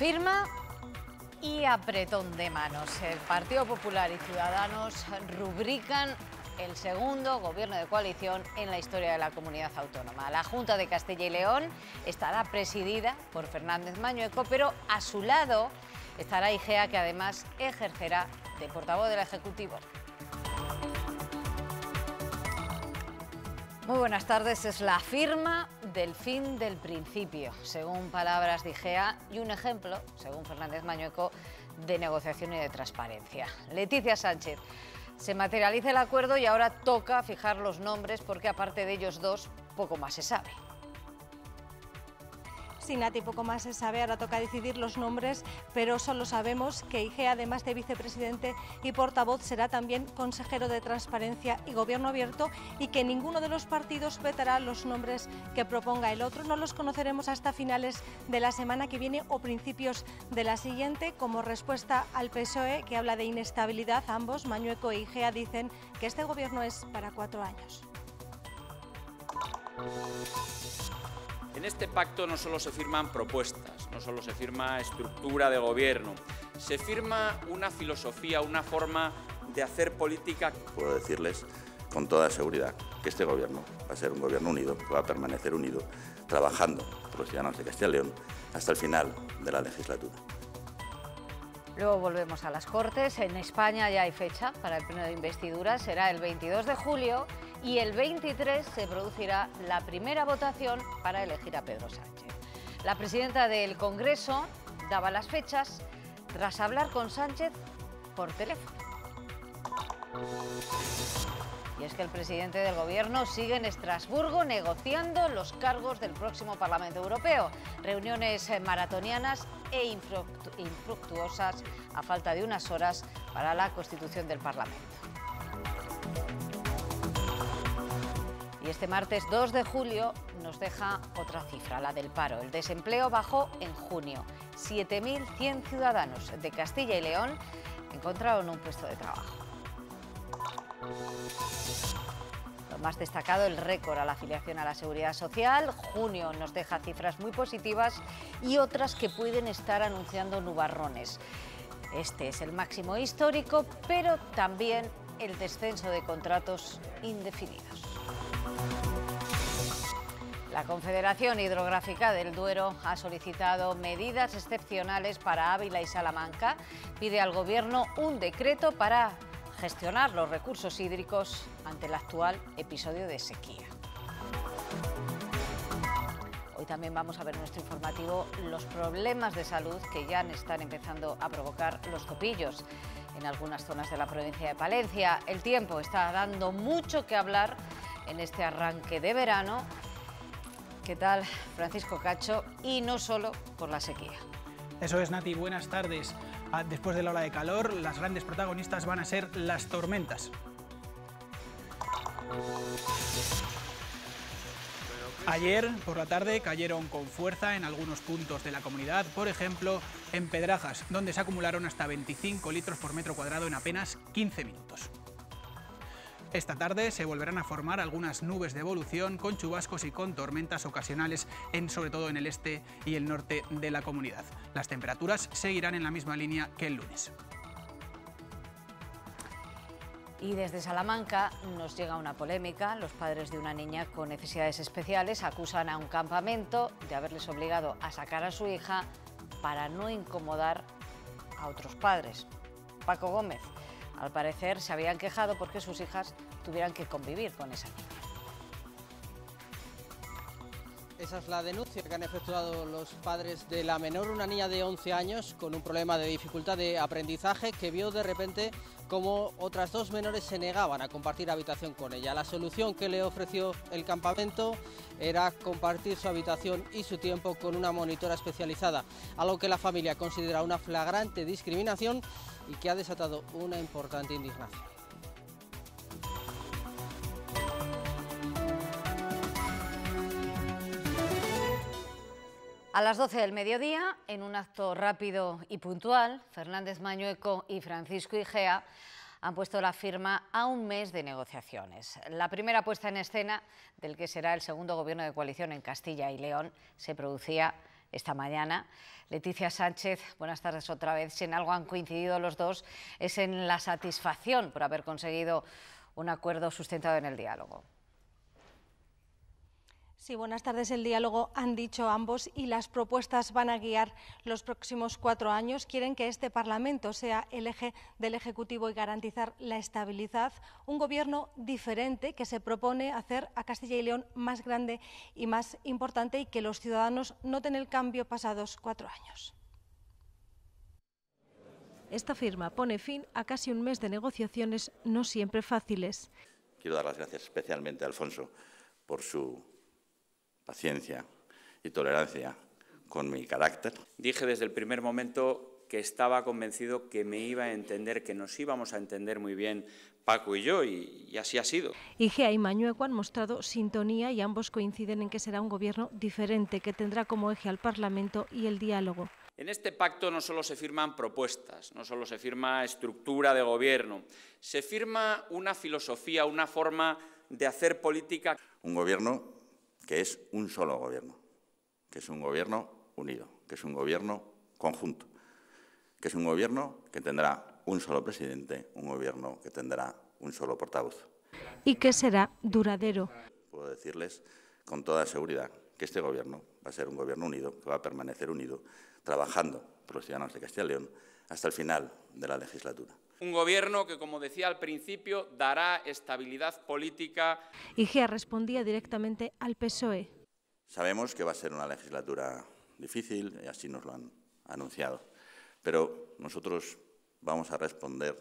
Firma y apretón de manos. El Partido Popular y Ciudadanos rubrican el segundo gobierno de coalición en la historia de la comunidad autónoma. La Junta de Castilla y León estará presidida por Fernández Mañueco, pero a su lado estará Igea, que además ejercerá de portavoz del Ejecutivo. Muy buenas tardes. Es la firma del fin del principio, según palabras de Igea, y un ejemplo, según Fernández Mañueco, de negociación y de transparencia. Leticia Sánchez. Se materializa el acuerdo y ahora toca fijar los nombres porque aparte de ellos dos, poco más se sabe. Sí, Nati, poco más se sabe, ahora toca decidir los nombres, pero solo sabemos que Igea, además de vicepresidente y portavoz, será también consejero de Transparencia y Gobierno Abierto y que ninguno de los partidos vetará los nombres que proponga el otro. No los conoceremos hasta finales de la semana que viene o principios de la siguiente. Como respuesta al PSOE, que habla de inestabilidad, ambos, Mañueco e Igea, dicen que este gobierno es para 4 años. En este pacto no solo se firman propuestas, no solo se firma estructura de gobierno, se firma una filosofía, una forma de hacer política. Puedo decirles con toda seguridad que este gobierno va a ser un gobierno unido, que va a permanecer unido, trabajando por los ciudadanos de Castilla y León hasta el final de la legislatura. Luego volvemos a las Cortes. En España ya hay fecha para el pleno de investidura, será el 22 de julio y el 23 se producirá la primera votación para elegir a Pedro Sánchez. La presidenta del Congreso daba las fechas tras hablar con Sánchez por teléfono. Y es que el presidente del Gobierno sigue en Estrasburgo negociando los cargos del próximo Parlamento Europeo. Reuniones maratonianas e infructuosas a falta de unas horas para la constitución del Parlamento. Y este martes 2 de julio nos deja otra cifra, la del paro. El desempleo bajó en junio. 7.100 ciudadanos de Castilla y León encontraron un puesto de trabajo. Lo más destacado, el récord a la afiliación a la Seguridad Social. Junio nos deja cifras muy positivas y otras que pueden estar anunciando nubarrones. Este es el máximo histórico, pero también el descenso de contratos indefinidos. La Confederación Hidrográfica del Duero ha solicitado medidas excepcionales para Ávila y Salamanca. Pide al Gobierno un decreto para gestionar los recursos hídricos ante el actual episodio de sequía. Hoy también vamos a ver en nuestro informativo los problemas de salud que ya están empezando a provocar los topillos en algunas zonas de la provincia de Palencia. El tiempo está dando mucho que hablar en este arranque de verano. ¿Qué tal, Francisco Cacho? Y no solo por la sequía. Eso es, Nati, buenas tardes. Después de la ola de calor, las grandes protagonistas van a ser las tormentas. Ayer por la tarde cayeron con fuerza en algunos puntos de la comunidad, por ejemplo en Pedrajas, donde se acumularon hasta 25 litros por metro cuadrado en apenas 15 minutos. Esta tarde se volverán a formar algunas nubes de evolución con chubascos y con tormentas ocasionales, sobre todo en el este y el norte de la comunidad. Las temperaturas seguirán en la misma línea que el lunes. Y desde Salamanca nos llega una polémica. Los padres de una niña con necesidades especiales acusan a un campamento de haberles obligado a sacar a su hija para no incomodar a otros padres. Paco Gómez. Al parecer se habían quejado porque sus hijas tuvieran que convivir con esa niña. Esa es la denuncia que han efectuado los padres de la menor, una niña de 11 años con un problema de dificultad de aprendizaje que vio de repente como otras dos menores se negaban a compartir habitación con ella. La solución que le ofreció el campamento era compartir su habitación y su tiempo con una monitora especializada, algo que la familia considera una flagrante discriminación y que ha desatado una importante indignación. A las 12 del mediodía, en un acto rápido y puntual, Fernández Mañueco y Francisco Igea han puesto la firma a un mes de negociaciones. La primera puesta en escena del que será el segundo gobierno de coalición en Castilla y León se producía esta mañana. Leticia Sánchez, buenas tardes otra vez. Si en algo han coincidido los dos es en la satisfacción por haber conseguido un acuerdo sustentado en el diálogo. Sí, buenas tardes. El diálogo han dicho ambos y las propuestas van a guiar los próximos 4 años. Quieren que este Parlamento sea el eje del Ejecutivo y garantizar la estabilidad. Un gobierno diferente que se propone hacer a Castilla y León más grande y más importante y que los ciudadanos noten el cambio pasados 4 años. Esta firma pone fin a casi un mes de negociaciones no siempre fáciles. Quiero dar las gracias especialmente a Alfonso por su paciencia y tolerancia con mi carácter. Dije desde el primer momento que estaba convencido que me iba a entender, que nos íbamos a entender muy bien Paco y yo, y así ha sido. Igea y Mañueco han mostrado sintonía y ambos coinciden en que será un gobierno diferente que tendrá como eje al Parlamento y el diálogo. En este pacto no solo se firman propuestas, no solo se firma estructura de gobierno, se firma una filosofía, una forma de hacer política. Un gobierno que es un solo gobierno, que es un gobierno unido, que es un gobierno conjunto, que es un gobierno que tendrá un solo presidente, un gobierno que tendrá un solo portavoz. Y que será duradero. Puedo decirles con toda seguridad que este gobierno va a ser un gobierno unido, que va a permanecer unido, trabajando por los ciudadanos de Castilla y León hasta el final de la legislatura. Un gobierno que, como decía al principio, dará estabilidad política. Igea respondía directamente al PSOE. Sabemos que va a ser una legislatura difícil, y así nos lo han anunciado, pero nosotros vamos a responder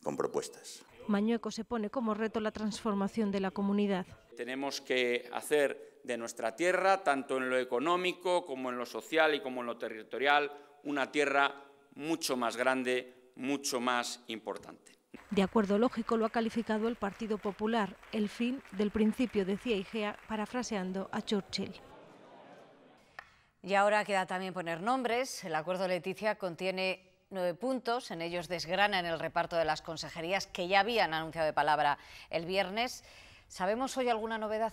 con propuestas. Mañueco se pone como reto la transformación de la comunidad. Tenemos que hacer de nuestra tierra, tanto en lo económico como en lo social y como en lo territorial, una tierra mucho más grande, mucho más importante. De acuerdo lógico lo ha calificado el Partido Popular, el fin del principio, decía Igea, parafraseando a Churchill. Y ahora queda también poner nombres. El acuerdo, Leticia, contiene 9 puntos. En ellos desgranan el reparto de las consejerías que ya habían anunciado de palabra el viernes. ¿Sabemos hoy alguna novedad?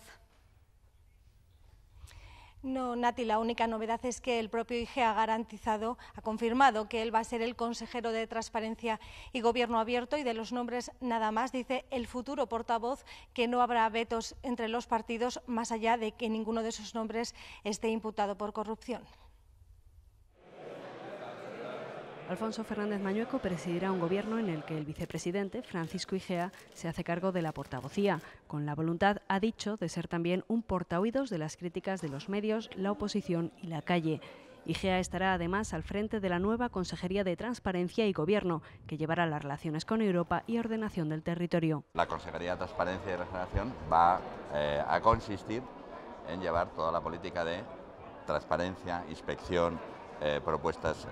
No, Nati, la única novedad es que el propio Igea ha confirmado que él va a ser el consejero de Transparencia y Gobierno Abierto, y de los nombres nada más. Dice el futuro portavoz que no habrá vetos entre los partidos más allá de que ninguno de esos nombres esté imputado por corrupción. Alfonso Fernández Mañueco presidirá un gobierno en el que el vicepresidente, Francisco Igea, se hace cargo de la portavocía, con la voluntad, ha dicho, de ser también un portaoídos de las críticas de los medios, la oposición y la calle. Igea estará además al frente de la nueva Consejería de Transparencia y Gobierno, que llevará las relaciones con Europa y ordenación del territorio. La Consejería de Transparencia y Regeneración va a consistir en llevar toda la política de transparencia, inspección, propuestas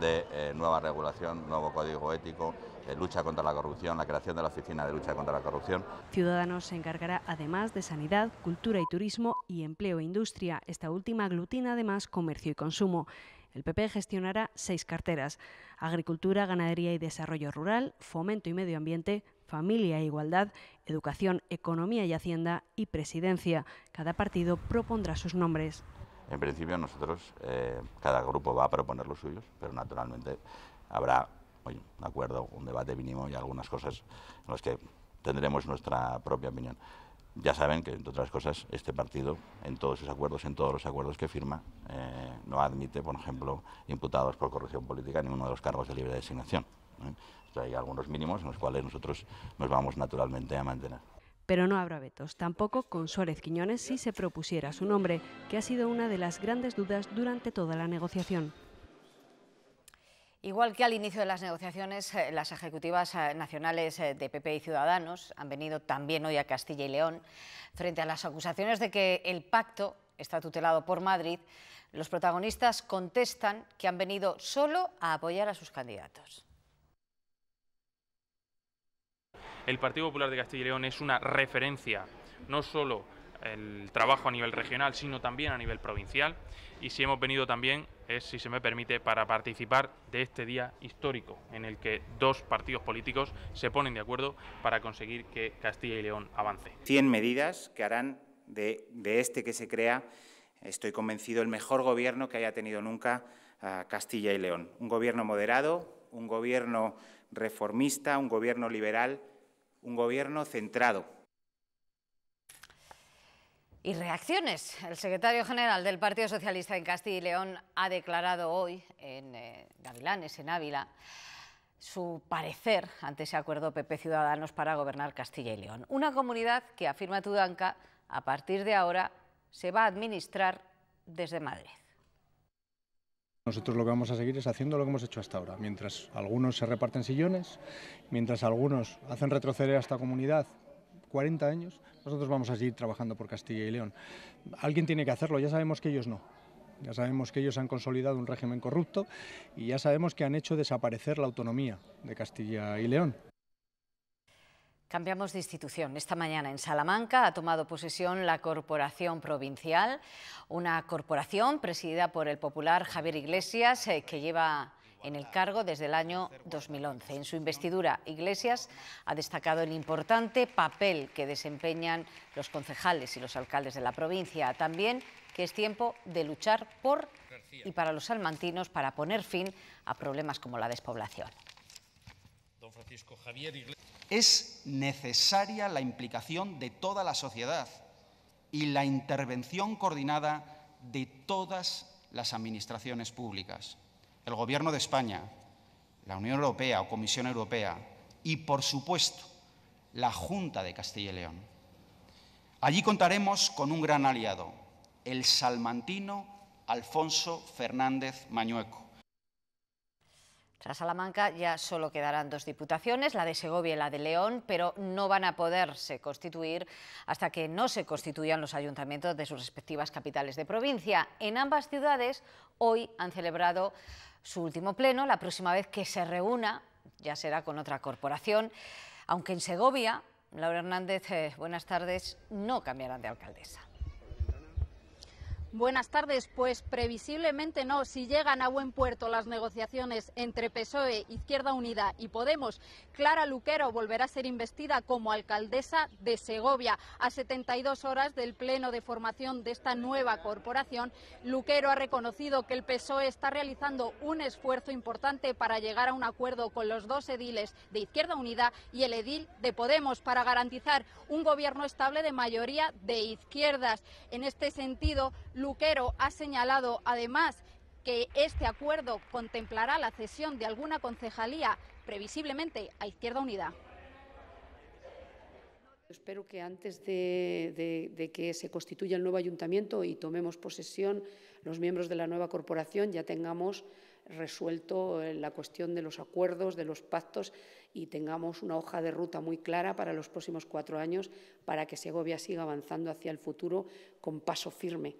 de nueva regulación, nuevo código ético, lucha contra la corrupción, la creación de la Oficina de Lucha contra la Corrupción. Ciudadanos se encargará además de sanidad, cultura y turismo y empleo e industria. Esta última aglutina además comercio y consumo. El PP gestionará 6 carteras: agricultura, ganadería y desarrollo rural, fomento y medio ambiente, familia e igualdad, educación, economía y hacienda y presidencia. Cada partido propondrá sus nombres. En principio nosotros, cada grupo va a proponer los suyos, pero naturalmente habrá un acuerdo, un debate mínimo y algunas cosas en las que tendremos nuestra propia opinión. Ya saben que, entre otras cosas, este partido, en todos sus acuerdos, en todos los acuerdos que firma, no admite, por ejemplo, imputados por corrupción política en ninguno de los cargos de libre designación. Hay algunos mínimos en los cuales nosotros nos vamos naturalmente a mantener. Pero no habrá vetos, tampoco con Suárez Quiñones si se propusiera su nombre, que ha sido una de las grandes dudas durante toda la negociación. Igual que al inicio de las negociaciones, las ejecutivas nacionales de PP y Ciudadanos han venido también hoy a Castilla y León. Frente a las acusaciones de que el pacto está tutelado por Madrid, los protagonistas contestan que han venido solo a apoyar a sus candidatos. El Partido Popular de Castilla y León es una referencia, no solo el trabajo a nivel regional, sino también a nivel provincial. Y si hemos venido también es, si se me permite, para participar de este día histórico en el que 2 partidos políticos se ponen de acuerdo para conseguir que Castilla y León avance. 100 medidas que harán de este que se crea estoy convencido, el mejor gobierno que haya tenido nunca Castilla y León. Un gobierno moderado, un gobierno reformista, un gobierno liberal, un gobierno centrado. Y reacciones. El secretario general del Partido Socialista en Castilla y León ha declarado hoy en Gavilanes, en Ávila, su parecer ante ese acuerdo PP-Ciudadanos para gobernar Castilla y León. Una comunidad que, afirma Tudanca, a partir de ahora se va a administrar desde Madrid. Nosotros lo que vamos a seguir es haciendo lo que hemos hecho hasta ahora. Mientras algunos se reparten sillones, mientras algunos hacen retroceder a esta comunidad 40 años, nosotros vamos a seguir trabajando por Castilla y León. Alguien tiene que hacerlo, ya sabemos que ellos no. Ya sabemos que ellos han consolidado un régimen corrupto y ya sabemos que han hecho desaparecer la autonomía de Castilla y León. Cambiamos de institución. Esta mañana en Salamanca ha tomado posesión la Corporación Provincial, una corporación presidida por el popular Javier Iglesias, que lleva en el cargo desde el año 2011. En su investidura, Iglesias ha destacado el importante papel que desempeñan los concejales y los alcaldes de la provincia. También que es tiempo de luchar por y para los salmantinos para poner fin a problemas como la despoblación. Don Francisco Javier Iglesias. Es necesaria la implicación de toda la sociedad y la intervención coordinada de todas las administraciones públicas. El Gobierno de España, la Unión Europea o Comisión Europea y, por supuesto, la Junta de Castilla y León. Allí contaremos con un gran aliado, el salmantino Alfonso Fernández Mañueco. Tras Salamanca ya solo quedarán 2 diputaciones, la de Segovia y la de León, pero no van a poderse constituir hasta que no se constituyan los ayuntamientos de sus respectivas capitales de provincia. En ambas ciudades hoy han celebrado su último pleno. La próxima vez que se reúna ya será con otra corporación, aunque en Segovia, Laura Hernández, buenas tardes, no cambiarán de alcaldesa. Buenas tardes, pues previsiblemente no. Si llegan a buen puerto las negociaciones entre PSOE, Izquierda Unida y Podemos, Clara Luquero volverá a ser investida como alcaldesa de Segovia. A 72 horas del pleno de formación de esta nueva corporación, Luquero ha reconocido que el PSOE está realizando un esfuerzo importante para llegar a un acuerdo con los 2 ediles de Izquierda Unida y el edil de Podemos para garantizar un gobierno estable de mayoría de izquierdas. En este sentido, Luquero ha señalado además que este acuerdo contemplará la cesión de alguna concejalía, previsiblemente a Izquierda Unida. Espero que antes de que se constituya el nuevo ayuntamiento y tomemos posesión los miembros de la nueva corporación ya tengamos resuelto la cuestión de los acuerdos, de los pactos y tengamos una hoja de ruta muy clara para los próximos 4 años para que Segovia siga avanzando hacia el futuro con paso firme.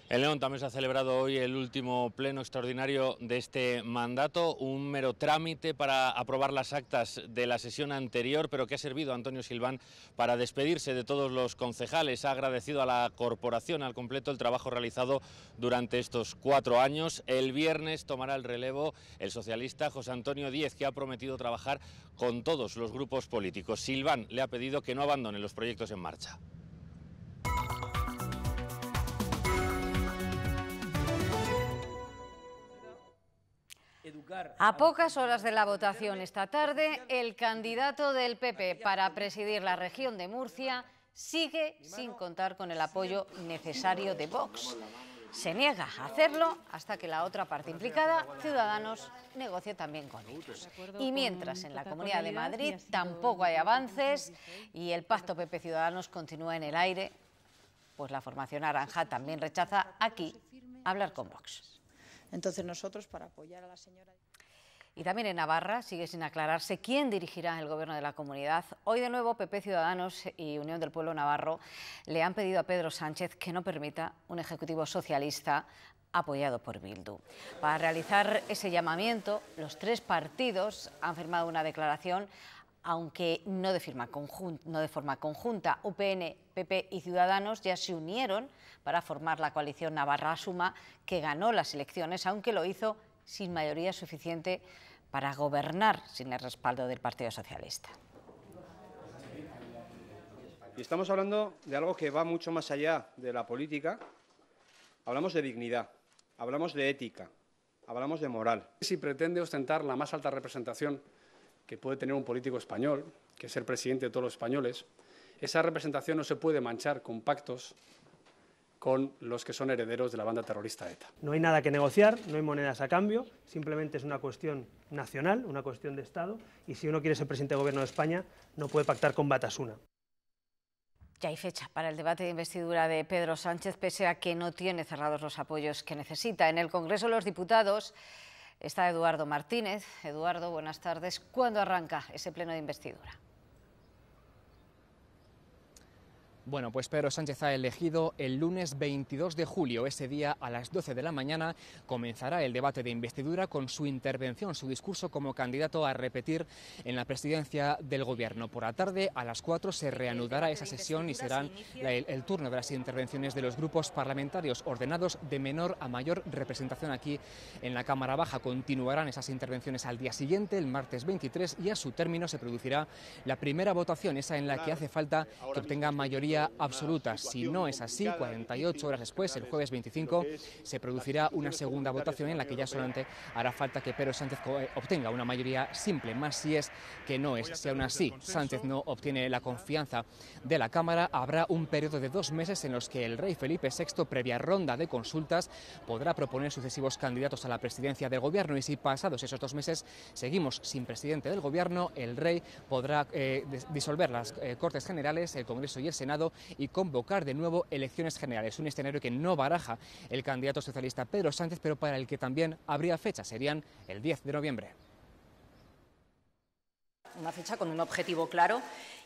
En León también se ha celebrado hoy el último pleno extraordinario de este mandato, un mero trámite para aprobar las actas de la sesión anterior, pero que ha servido a Antonio Silván para despedirse de todos los concejales. Ha agradecido a la corporación al completo el trabajo realizado durante estos 4 años. El viernes tomará el relevo el socialista José Antonio Díez, que ha prometido trabajar con todos los grupos políticos. Silván le ha pedido que no abandone los proyectos en marcha. A pocas horas de la votación esta tarde, el candidato del PP para presidir la región de Murcia sigue sin contar con el apoyo necesario de Vox. Se niega a hacerlo hasta que la otra parte implicada, Ciudadanos, negocie también con ellos. Y mientras en la Comunidad de Madrid tampoco hay avances y el pacto PP-Ciudadanos continúa en el aire, pues la formación naranja también rechaza aquí hablar con Vox. Entonces nosotros, para apoyar a la señora... Y también en Navarra sigue sin aclararse quién dirigirá el gobierno de la comunidad. Hoy de nuevo PP, Ciudadanos y Unión del Pueblo Navarro le han pedido a Pedro Sánchez que no permita un ejecutivo socialista apoyado por Bildu. Para realizar ese llamamiento, los 3 partidos han firmado una declaración, aunque no de forma conjunta. UPN, PP y Ciudadanos ya se unieron para formar la coalición Navarra Suma, que ganó las elecciones, aunque lo hizo sin mayoría suficiente para gobernar sin el respaldo del Partido Socialista. Y estamos hablando de algo que va mucho más allá de la política. Hablamos de dignidad, hablamos de ética, hablamos de moral. Si pretende ostentar la más alta representación que puede tener un político español, que es ser presidente de todos los españoles, esa representación no se puede manchar con pactos con los que son herederos de la banda terrorista ETA. No hay nada que negociar, no hay monedas a cambio, simplemente es una cuestión nacional, una cuestión de Estado, y si uno quiere ser presidente de Gobierno de España, no puede pactar con Batasuna. Ya hay fecha para el debate de investidura de Pedro Sánchez, pese a que no tiene cerrados los apoyos que necesita. En el Congreso de los Diputados está Eduardo Martínez. Eduardo, buenas tardes. ¿Cuándo arranca ese pleno de investidura? Bueno, pues Pedro Sánchez ha elegido el lunes 22 de julio. Ese día, a las 12 de la mañana, comenzará el debate de investidura con su intervención, su discurso como candidato a repetir en la presidencia del Gobierno. Por la tarde, a las 4, se reanudará esa sesión y serán el turno de las intervenciones de los grupos parlamentarios ordenados de menor a mayor representación aquí en la Cámara Baja. Continuarán esas intervenciones al día siguiente, el martes 23, y a su término se producirá la primera votación, esa en la que hace falta que obtenga mayoría absoluta. Si no es así, 48 horas después, el jueves 25, se producirá una segunda votación en la que ya solamente hará falta que Pedro Sánchez obtenga una mayoría simple, más si es que no es. Si aún así Sánchez no obtiene la confianza de la Cámara, habrá un periodo de 2 meses en los que el rey Felipe VI, previa ronda de consultas, podrá proponer sucesivos candidatos a la presidencia del Gobierno, y si pasados esos 2 meses seguimos sin presidente del Gobierno, el rey podrá disolver las Cortes Generales, el Congreso y el Senado, y convocar de nuevo elecciones generales. Un escenario que no baraja el candidato socialista Pedro Sánchez, pero para el que también habría fecha, serían el 10 de noviembre. Una fecha con un objetivo claro,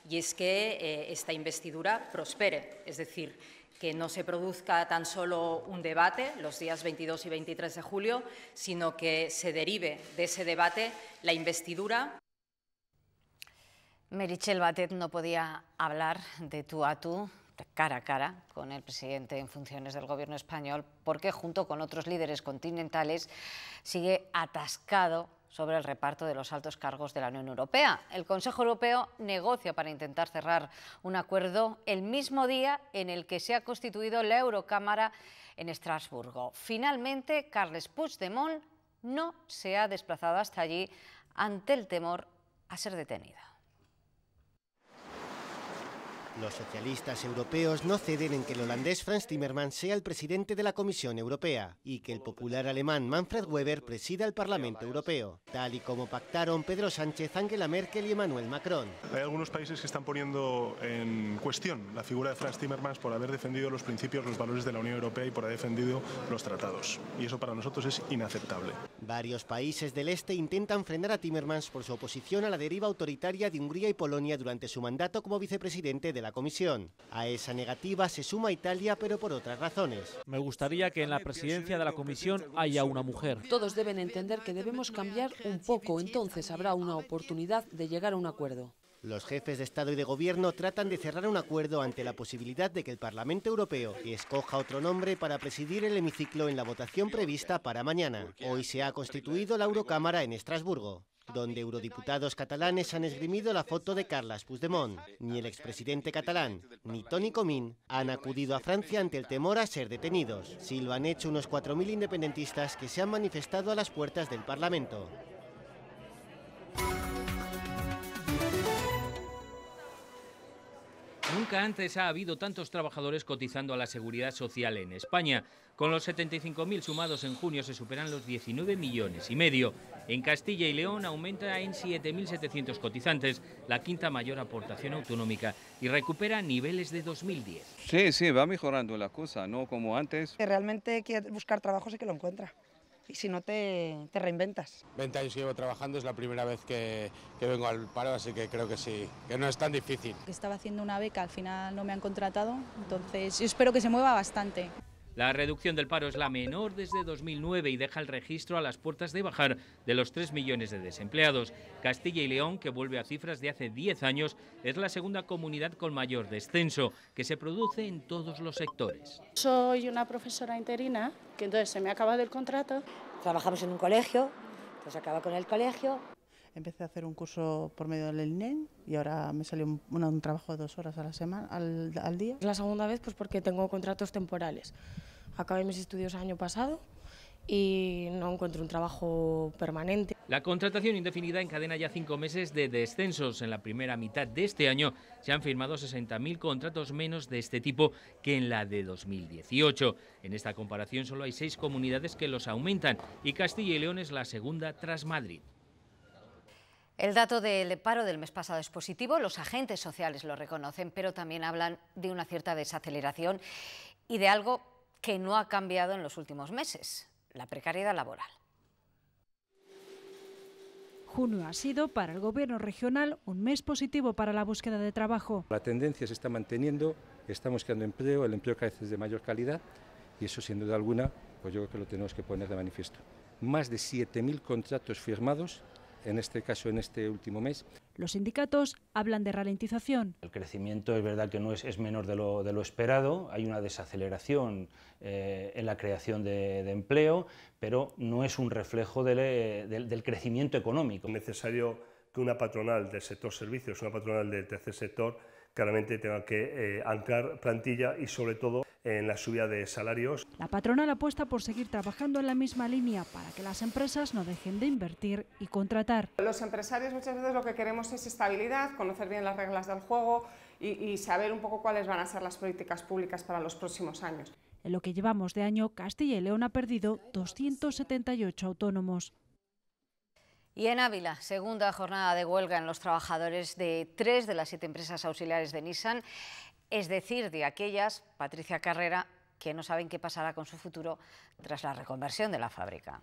y es que esta investidura prospere, es decir, que no se produzca tan solo un debate los días 22 y 23 de julio, sino que se derive de ese debate la investidura. Meritxell Batet no podía hablar de tú a tú, de cara a cara, con el presidente en funciones del Gobierno español, porque junto con otros líderes continentales sigue atascado sobre el reparto de los altos cargos de la Unión Europea. El Consejo Europeo negocia para intentar cerrar un acuerdo el mismo día en el que se ha constituido la Eurocámara en Estrasburgo. Finalmente, Carles Puigdemont no se ha desplazado hasta allí ante el temor a ser detenido. Los socialistas europeos no ceden en que el holandés Frans Timmermans sea el presidente de la Comisión Europea y que el popular alemán Manfred Weber presida el Parlamento Europeo, tal y como pactaron Pedro Sánchez, Angela Merkel y Emmanuel Macron. Hay algunos países que están poniendo en cuestión la figura de Frans Timmermans por haber defendido los principios, los valores de la Unión Europea y por haber defendido los tratados. Y eso para nosotros es inaceptable. Varios países del este intentan frenar a Timmermans por su oposición a la deriva autoritaria de Hungría y Polonia durante su mandato como vicepresidente de la Comisión. A esa negativa se suma Italia, pero por otras razones. Me gustaría que en la presidencia de la Comisión haya una mujer. Todos deben entender que debemos cambiar un poco, entonces habrá una oportunidad de llegar a un acuerdo. Los jefes de Estado y de Gobierno tratan de cerrar un acuerdo ante la posibilidad de que el Parlamento Europeo escoja otro nombre para presidir el hemiciclo en la votación prevista para mañana. Hoy se ha constituido la Eurocámara en Estrasburgo, donde eurodiputados catalanes han esgrimido la foto de Carles Puigdemont. Ni el expresidente catalán ni Toni Comín han acudido a Francia ante el temor a ser detenidos. Sí lo han hecho unos 4.000 independentistas que se han manifestado a las puertas del Parlamento. Nunca antes ha habido tantos trabajadores cotizando a la Seguridad Social en España. Con los 75.000 sumados en junio se superan los 19,5 millones. En Castilla y León aumenta en 7.700 cotizantes, la quinta mayor aportación autonómica, y recupera niveles de 2010. Sí, va mejorando la cosa, no como antes. Que realmente quiere buscar trabajo sí que lo encuentra. Y si no, te reinventas. 20 años que llevo trabajando, es la primera vez que vengo al paro, así que creo que sí, que no es tan difícil. Estaba haciendo una beca, al final no me han contratado, entonces yo espero que se mueva bastante. La reducción del paro es la menor desde 2009 y deja el registro a las puertas de bajar de los 3 millones de desempleados. Castilla y León, que vuelve a cifras de hace 10 años, es la segunda comunidad con mayor descenso, que se produce en todos los sectores. Soy una profesora interina, que entonces se me ha acabado el contrato. Trabajamos en un colegio, pues acaba con el colegio. empecé a hacer un curso por medio del INEM y ahora me salió un trabajo de 2 horas a la semana, al día. La segunda vez pues porque tengo contratos temporales. Acabé mis estudios el año pasado y no encuentro un trabajo permanente. La contratación indefinida encadena ya 5 meses de descensos. En la primera mitad de este año se han firmado 60.000 contratos menos de este tipo que en la de 2018. En esta comparación solo hay 6 comunidades que los aumentan y Castilla y León es la segunda tras Madrid. El dato del paro del mes pasado es positivo, los agentes sociales lo reconocen, pero también hablan de una cierta desaceleración y de algo que no ha cambiado en los últimos meses: la precariedad laboral. Junio ha sido para el Gobierno regional un mes positivo para la búsqueda de trabajo. La tendencia se está manteniendo, estamos creando empleo, el empleo cada vez es de mayor calidad y eso sin duda alguna pues yo creo que lo tenemos que poner de manifiesto. Más de 7.000 contratos firmados, en este caso en este último mes. Los sindicatos hablan de ralentización. El crecimiento es verdad que no es menor de lo esperado, hay una desaceleración en la creación de empleo, pero no es un reflejo del crecimiento económico. Es necesario que una patronal del sector servicios, una patronal del tercer sector, claramente tenga que anclar plantilla y sobre todo en la subida de salarios. La patronal apuesta por seguir trabajando en la misma línea para que las empresas no dejen de invertir y contratar. Los empresarios muchas veces lo que queremos es estabilidad, conocer bien las reglas del juego y saber un poco cuáles van a ser las políticas públicas para los próximos años. En lo que llevamos de año, Castilla y León ha perdido 278 autónomos. Y en Ávila, segunda jornada de huelga en los trabajadores de 3 de las 7 empresas auxiliares de Nissan, es decir, de aquellas, Patricia Carrera, que no saben qué pasará con su futuro tras la reconversión de la fábrica.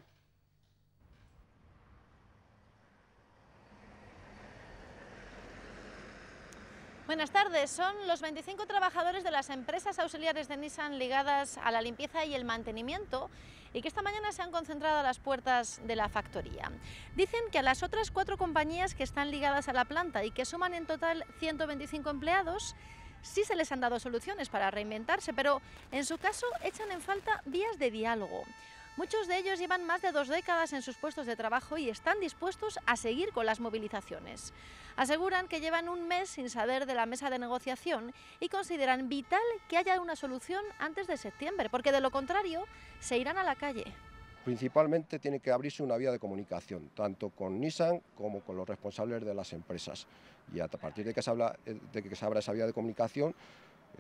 Buenas tardes. Son los 25 trabajadores de las empresas auxiliares de Nissan ligadas a la limpieza y el mantenimiento y que esta mañana se han concentrado a las puertas de la factoría. Dicen que a las otras 4 compañías que están ligadas a la planta y que suman en total 125 empleados, sí se les han dado soluciones para reinventarse, pero en su caso echan en falta vías de diálogo. Muchos de ellos llevan más de 2 décadas en sus puestos de trabajo y están dispuestos a seguir con las movilizaciones. Aseguran que llevan un mes sin saber de la mesa de negociación y consideran vital que haya una solución antes de septiembre, porque de lo contrario se irán a la calle. Principalmente tiene que abrirse una vía de comunicación, tanto con Nissan como con los responsables de las empresas. Y a partir de que se abra esa vía de comunicación,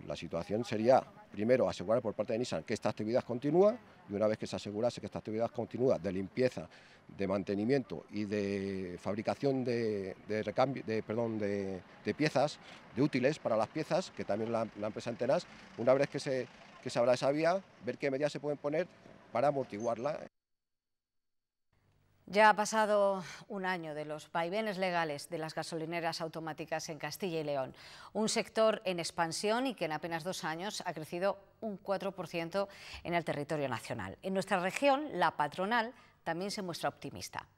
la situación sería, primero, asegurar por parte de Nissan que esta actividad continúa, y una vez que se asegurase que esta actividad continúa de limpieza, de mantenimiento y de fabricación de piezas, de útiles para las piezas, que también la empresa Antenas, una vez que se abra esa vía, ver qué medidas se pueden poner para amortiguarla. Ya ha pasado un año de los vaivenes legales de las gasolineras automáticas en Castilla y León, un sector en expansión y que en apenas 2 años ha crecido un 4% en el territorio nacional. En nuestra región, la patronal también se muestra optimista.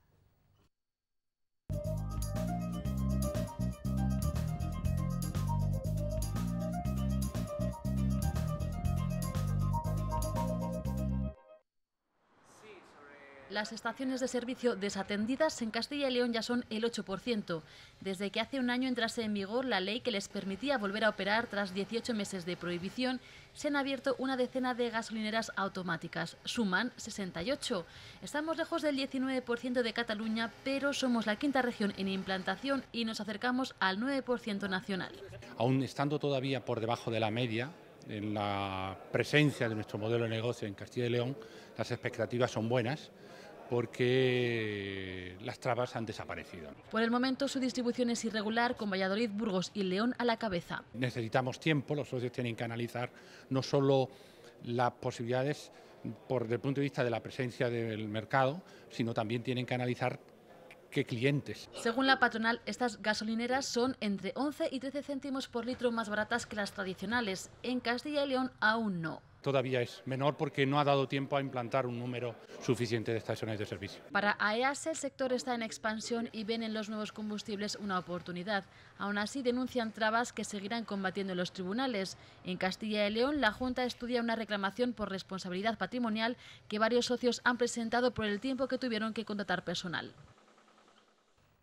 Las estaciones de servicio desatendidas en Castilla y León ya son el 8%, desde que hace un año entrase en vigor la ley que les permitía volver a operar tras 18 meses de prohibición. Se han abierto una decena de gasolineras automáticas, suman 68. Estamos lejos del 19% de Cataluña, pero somos la 5ª región en implantación y nos acercamos al 9% nacional. Aún estando todavía por debajo de la media, en la presencia de nuestro modelo de negocio en Castilla y León, las expectativas son buenas, porque las trabas han desaparecido. Por el momento su distribución es irregular, con Valladolid, Burgos y León a la cabeza. Necesitamos tiempo, los socios tienen que analizar no solo las posibilidades desde el punto de vista de la presencia del mercado, sino también tienen que analizar qué clientes. Según la patronal, estas gasolineras son entre 11 y 13 céntimos por litro más baratas que las tradicionales. En Castilla y León aún no. Todavía es menor porque no ha dado tiempo a implantar un número suficiente de estaciones de servicio. Para AEAS el sector está en expansión y ven en los nuevos combustibles una oportunidad. Aún así denuncian trabas que seguirán combatiendo en los tribunales. En Castilla y León la Junta estudia una reclamación por responsabilidad patrimonial que varios socios han presentado por el tiempo que tuvieron que contratar personal.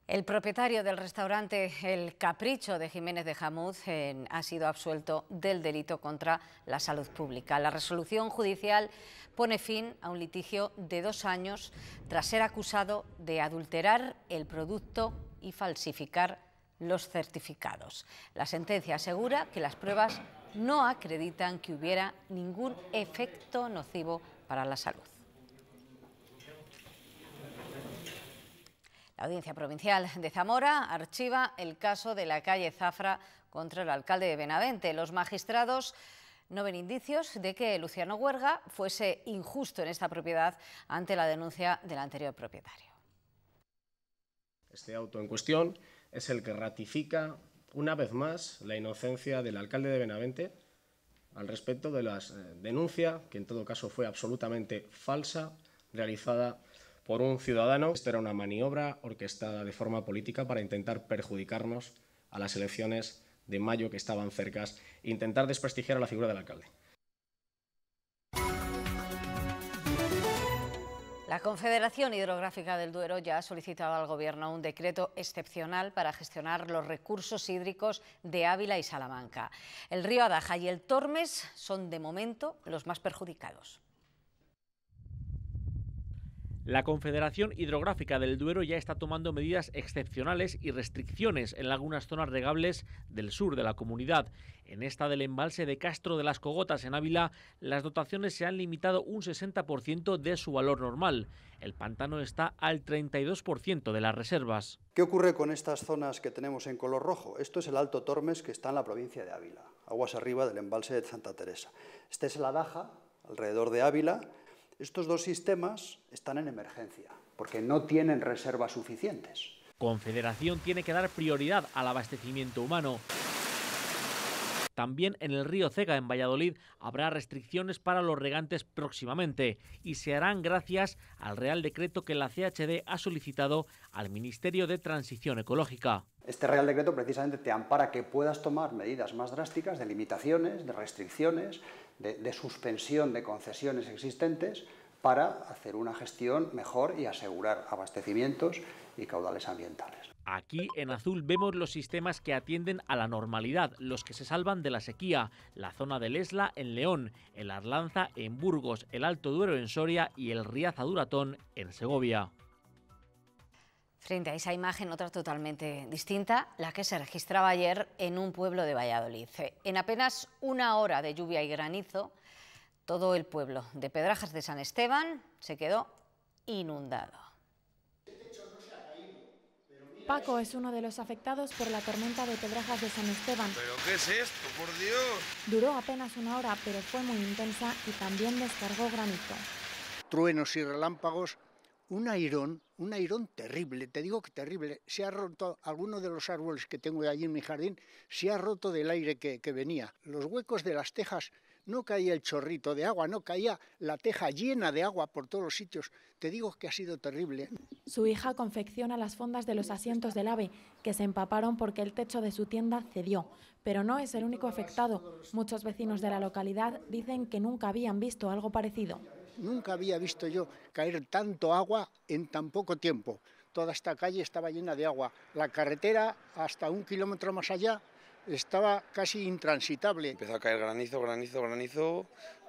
El propietario del restaurante El Capricho de Jiménez de Jamuz ha sido absuelto del delito contra la salud pública. La resolución judicial pone fin a un litigio de 2 años tras ser acusado de adulterar el producto y falsificar los certificados. La sentencia asegura que las pruebas no acreditan que hubiera ningún efecto nocivo para la salud. La Audiencia Provincial de Zamora archiva el caso de la calle Zafra contra el alcalde de Benavente. Los magistrados no ven indicios de que Luciano Huerga fuese injusto en esta propiedad ante la denuncia del anterior propietario. Este auto en cuestión es el que ratifica una vez más la inocencia del alcalde de Benavente al respecto de la denuncia, que en todo caso fue absolutamente falsa, realizada por un ciudadano. Esta era una maniobra orquestada de forma política para intentar perjudicarnos a las elecciones de mayo que estaban cercas e intentar desprestigiar a la figura del alcalde. La Confederación Hidrográfica del Duero ya ha solicitado al Gobierno un decreto excepcional para gestionar los recursos hídricos de Ávila y Salamanca. El río Adaja y el Tormes son de momento los más perjudicados. La Confederación Hidrográfica del Duero ya está tomando medidas excepcionales y restricciones en algunas zonas regables del sur de la comunidad. En esta del embalse de Castro de las Cogotas en Ávila, las dotaciones se han limitado un 60% de su valor normal. El pantano está al 32% de las reservas. ¿Qué ocurre con estas zonas que tenemos en color rojo? Esto es el Alto Tormes, que está en la provincia de Ávila, aguas arriba del embalse de Santa Teresa. Este es el Adaja, alrededor de Ávila. Estos dos sistemas están en emergencia, porque no tienen reservas suficientes. Confederación tiene que dar prioridad al abastecimiento humano. También en el río Cega, en Valladolid, habrá restricciones para los regantes próximamente y se harán gracias al Real Decreto que la CHD ha solicitado al Ministerio de Transición Ecológica. Este Real Decreto precisamente te ampara que puedas tomar medidas más drásticas de limitaciones, de restricciones, de suspensión de concesiones existentes para hacer una gestión mejor y asegurar abastecimientos y caudales ambientales. Aquí en azul vemos los sistemas que atienden a la normalidad, los que se salvan de la sequía, la zona del Esla en León, el Arlanza en Burgos, el Alto Duero en Soria y el Riaza Duratón en Segovia. Frente a esa imagen, otra totalmente distinta, la que se registraba ayer en un pueblo de Valladolid. En apenas 1 hora de lluvia y granizo, todo el pueblo de Pedrajas de San Esteban se quedó inundado. Paco es uno de los afectados por la tormenta de Pedrajas de San Esteban. ¿Pero qué es esto, por Dios? Duró apenas 1 hora, pero fue muy intensa y también descargó granizo. Truenos y relámpagos, un airón terrible, te digo que terrible. Se ha roto alguno de los árboles que tengo allí en mi jardín, se ha roto del aire que venía. Los huecos de las tejas, no caía el chorrito de agua, no caía la teja llena de agua por todos los sitios. Te digo que ha sido terrible. Su hija confecciona las fondas de los asientos del AVE, que se empaparon porque el techo de su tienda cedió. Pero no es el único afectado. Muchos vecinos de la localidad dicen que nunca habían visto algo parecido. Nunca había visto yo caer tanto agua en tan poco tiempo. Toda esta calle estaba llena de agua. La carretera, hasta 1 kilómetro más allá, estaba casi intransitable. Empezó a caer granizo,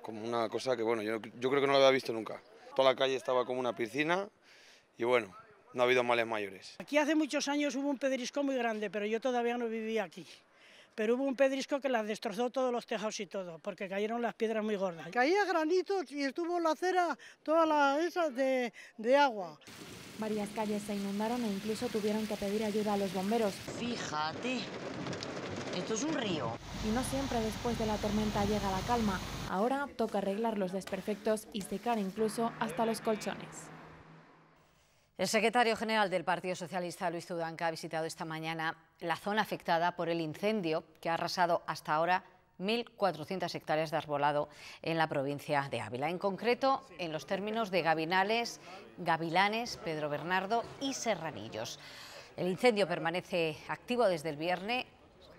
como una cosa que, bueno, yo creo que no lo había visto nunca. Toda la calle estaba como una piscina y, bueno, no ha habido males mayores. Aquí hace muchos años hubo un pedrisco muy grande, pero yo todavía no vivía aquí. Pero hubo un pedrisco que las destrozó todos los tejados y todo, porque cayeron las piedras muy gordas. Caía granizo y estuvo la acera toda esa de agua. Varias calles se inundaron e incluso tuvieron que pedir ayuda a los bomberos. Fíjate, esto es un río. Y no siempre después de la tormenta llega la calma. Ahora toca arreglar los desperfectos y secar incluso hasta los colchones. El secretario general del Partido Socialista, Luis Tudanca, ha visitado esta mañana la zona afectada por el incendio que ha arrasado hasta ahora 1.400 hectáreas de arbolado en la provincia de Ávila. En concreto, en los términos de Gavilanes, Pedro Bernardo y Serranillos. El incendio permanece activo desde el viernes,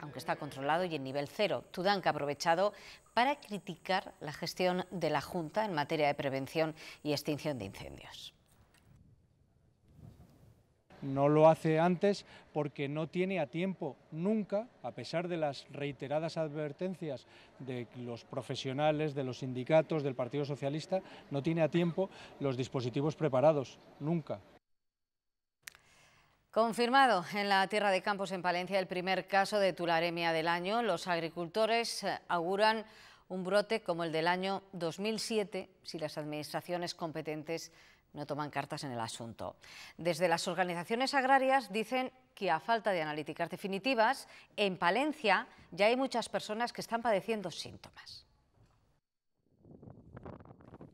aunque está controlado y en nivel 0. Tudanca ha aprovechado para criticar la gestión de la Junta en materia de prevención y extinción de incendios. no lo hace antes porque no tiene a tiempo nunca, a pesar de las reiteradas advertencias de los profesionales, de los sindicatos, del Partido Socialista, no tiene a tiempo los dispositivos preparados, nunca. Confirmado en la Tierra de Campos, en Palencia, el primer caso de tularemia del año. Los agricultores auguran un brote como el del año 2007 si las administraciones competentes no toman cartas en el asunto. Desde las organizaciones agrarias dicen que a falta de analíticas definitivas, en Palencia ya hay muchas personas que están padeciendo síntomas.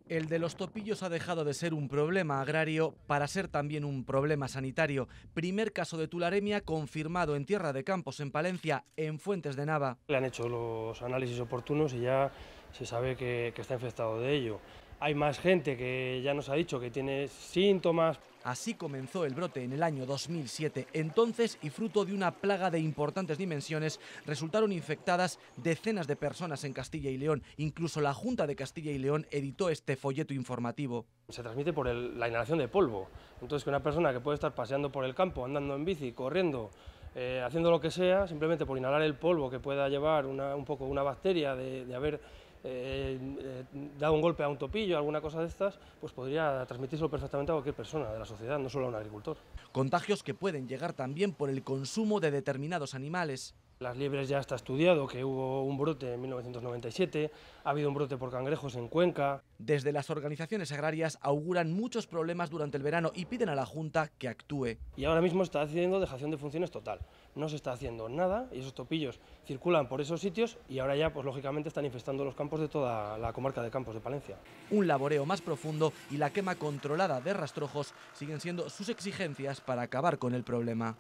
El de los topillos ha dejado de ser un problema agrario para ser también un problema sanitario. Primer caso de tularemia confirmado en Tierra de Campos, en Palencia, en Fuentes de Nava. Le han hecho los análisis oportunos y ya se sabe que está infectado de ello. Hay más gente que ya nos ha dicho que tiene síntomas. Así comenzó el brote en el año 2007. Entonces, y fruto de una plaga de importantes dimensiones, resultaron infectadas decenas de personas en Castilla y León. Incluso la Junta de Castilla y León editó este folleto informativo. Se transmite por la inhalación de polvo. Entonces, que una persona que puede estar paseando por el campo, andando en bici, corriendo, haciendo lo que sea, simplemente por inhalar el polvo que pueda llevar un poco una bacteria de haber dado un golpe a un topillo, alguna cosa de estas, pues podría transmitírselo perfectamente a cualquier persona de la sociedad, no solo a un agricultor. Contagios que pueden llegar también por el consumo de determinados animales. Las liebres ya está estudiado, que hubo un brote en 1997, ha habido un brote por cangrejos en Cuenca. Desde las organizaciones agrarias auguran muchos problemas durante el verano y piden a la Junta que actúe. Y ahora mismo está haciendo dejación de funciones total. No se está haciendo nada y esos topillos circulan por esos sitios y ahora ya, pues lógicamente, están infestando los campos de toda la comarca de Campos de Palencia. Un laboreo más profundo y la quema controlada de rastrojos siguen siendo sus exigencias para acabar con el problema.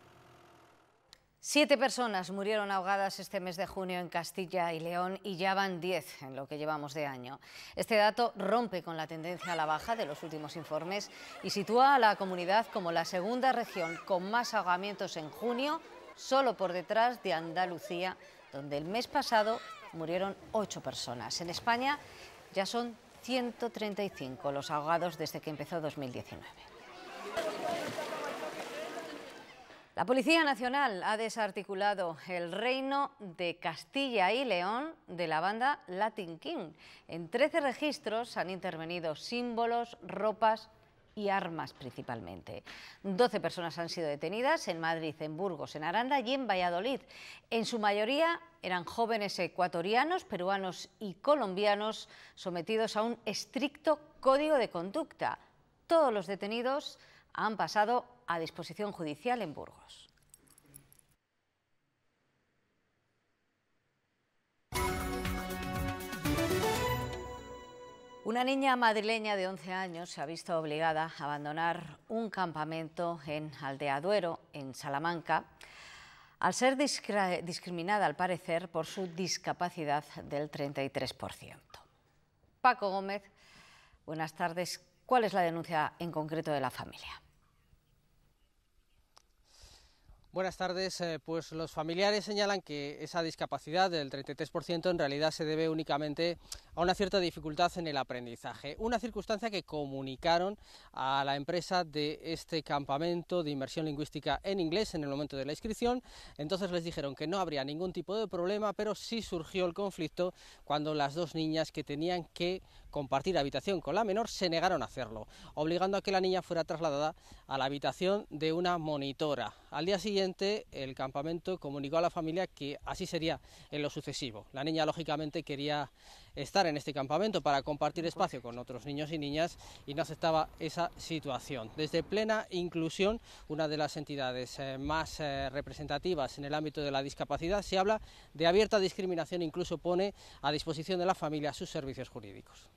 7 personas murieron ahogadas este mes de junio en Castilla y León y ya van 10 en lo que llevamos de año. Este dato rompe con la tendencia a la baja de los últimos informes y sitúa a la comunidad como la segunda región con más ahogamientos en junio, solo por detrás de Andalucía, donde el mes pasado murieron 8 personas. En España ya son 135 los ahogados desde que empezó 2019. La Policía Nacional ha desarticulado el reino de Castilla y León de la banda Latin King. En 13 registros han intervenido símbolos, ropas y armas principalmente. 12 personas han sido detenidas en Madrid, en Burgos, en Aranda y en Valladolid. En su mayoría eran jóvenes ecuatorianos, peruanos y colombianos sometidos a un estricto código de conducta. Todos los detenidos han pasado a disposición judicial en Burgos. Una niña madrileña de 11 años se ha visto obligada a abandonar un campamento en Aldeaduero, en Salamanca, al ser discriminada, al parecer, por su discapacidad del 33%. Paco Gómez, buenas tardes. ¿Cuál es la denuncia en concreto de la familia? Buenas tardes. Pues los familiares señalan que esa discapacidad del 33% en realidad se debe únicamente a una cierta dificultad en el aprendizaje, una circunstancia que comunicaron a la empresa de este campamento de inmersión lingüística en inglés en el momento de la inscripción. Entonces les dijeron que no habría ningún tipo de problema, pero sí surgió el conflicto cuando las dos niñas que tenían que compartir habitación con la menor se negaron a hacerlo, obligando a que la niña fuera trasladada a la habitación de una monitora. Al día siguiente el campamento comunicó a la familia que así sería en lo sucesivo. La niña lógicamente quería estar en este campamento para compartir espacio con otros niños y niñas y no aceptaba esa situación. Desde Plena Inclusión, una de las entidades más representativas en el ámbito de la discapacidad, se habla de abierta discriminación, incluso pone a disposición de la familia sus servicios jurídicos.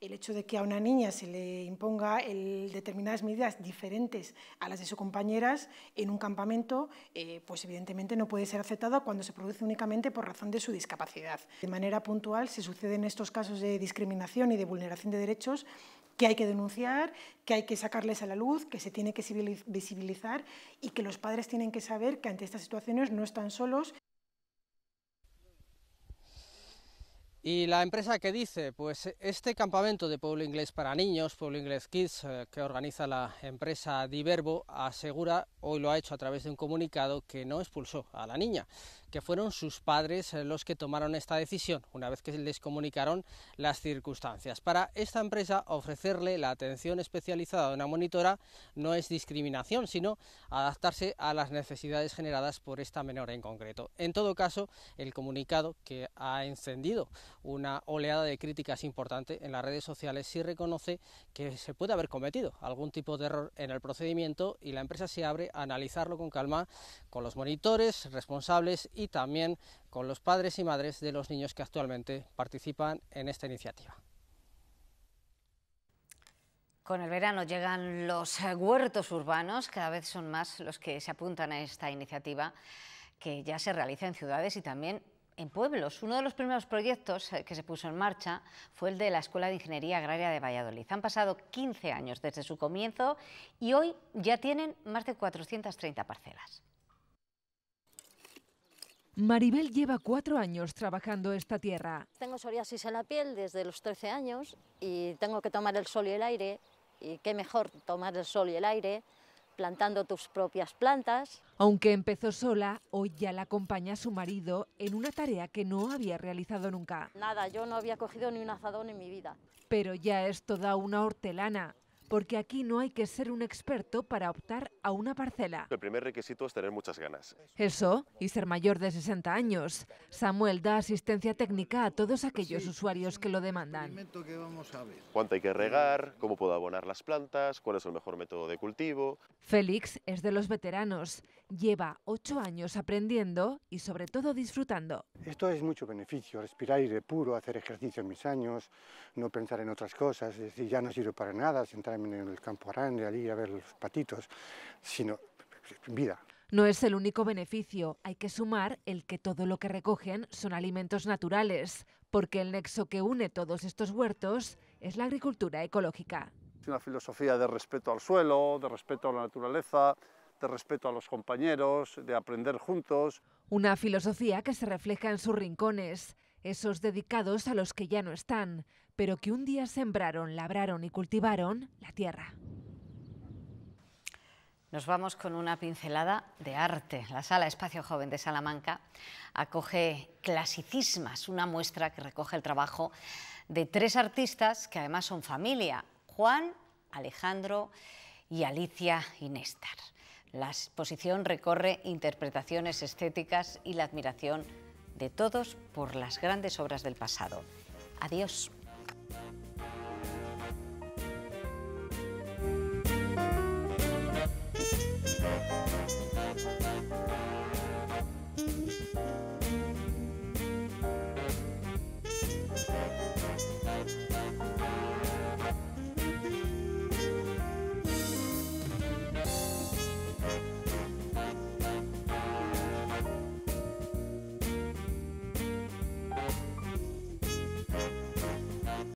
El hecho de que a una niña se le imponga determinadas medidas diferentes a las de sus compañeras en un campamento, pues evidentemente no puede ser aceptado cuando se produce únicamente por razón de su discapacidad. De manera puntual se suceden estos casos de discriminación y de vulneración de derechos que hay que denunciar, que hay que sacarles a la luz, que se tiene que visibilizar y que los padres tienen que saber que ante estas situaciones no están solos. ¿Y la empresa qué dice? Pues este campamento de Pueblo Inglés para niños, Pueblo Inglés Kids, que organiza la empresa Diverbo, asegura, hoy lo ha hecho a través de un comunicado, que no expulsó a la niña, que fueron sus padres los que tomaron esta decisión, una vez que les comunicaron las circunstancias. Para esta empresa, ofrecerle la atención especializada de una monitora no es discriminación, sino adaptarse a las necesidades generadas por esta menor en concreto. En todo caso, el comunicado, que ha encendido una oleada de críticas importante en las redes sociales, sí reconoce que se puede haber cometido algún tipo de error en el procedimiento, y la empresa se abre a analizarlo con calma con los monitores responsables y también con los padres y madres de los niños que actualmente participan en esta iniciativa. Con el verano llegan los huertos urbanos, cada vez son más los que se apuntan a esta iniciativa, que ya se realiza en ciudades y también en pueblos. Uno de los primeros proyectos que se puso en marcha fue el de la Escuela de Ingeniería Agraria de Valladolid. Han pasado 15 años desde su comienzo y hoy ya tienen más de 430 parcelas. Maribel lleva 4 años trabajando esta tierra. Tengo psoriasis en la piel desde los 13 años y tengo que tomar el sol y el aire. Y qué mejor tomar el sol y el aire plantando tus propias plantas. Aunque empezó sola, hoy ya la acompaña su marido en una tarea que no había realizado nunca. Nada, yo no había cogido ni un azadón en mi vida. Pero ya es toda una hortelana, porque aquí no hay que ser un experto para optar a una parcela. El primer requisito es tener muchas ganas. Eso, y ser mayor de 60 años. Samuel da asistencia técnica a todos aquellos usuarios que lo demandan. ¿Cuánto hay que regar? ¿Cómo puedo abonar las plantas? ¿Cuál es el mejor método de cultivo? Félix es de los veteranos. Lleva 8 años aprendiendo y sobre todo disfrutando. Esto es mucho beneficio, respirar aire puro, hacer ejercicio en mis años, no pensar en otras cosas, es decir, ya no sirve para nada sentarme en el campo grande, allí a ver los patitos, sino vida. No es el único beneficio, hay que sumar el que todo lo que recogen son alimentos naturales, porque el nexo que une todos estos huertos es la agricultura ecológica. Es una filosofía de respeto al suelo, de respeto a la naturaleza, de respeto a los compañeros, de aprender juntos. Una filosofía que se refleja en sus rincones, esos dedicados a los que ya no están, pero que un día sembraron, labraron y cultivaron la tierra. Nos vamos con una pincelada de arte. La Sala Espacio Joven de Salamanca acoge Clasicismas, una muestra que recoge el trabajo de 3 artistas que además son familia: Juan, Alejandro y Alicia y Néstor. La exposición recorre interpretaciones estéticas y la admiración de todos por las grandes obras del pasado. Adiós.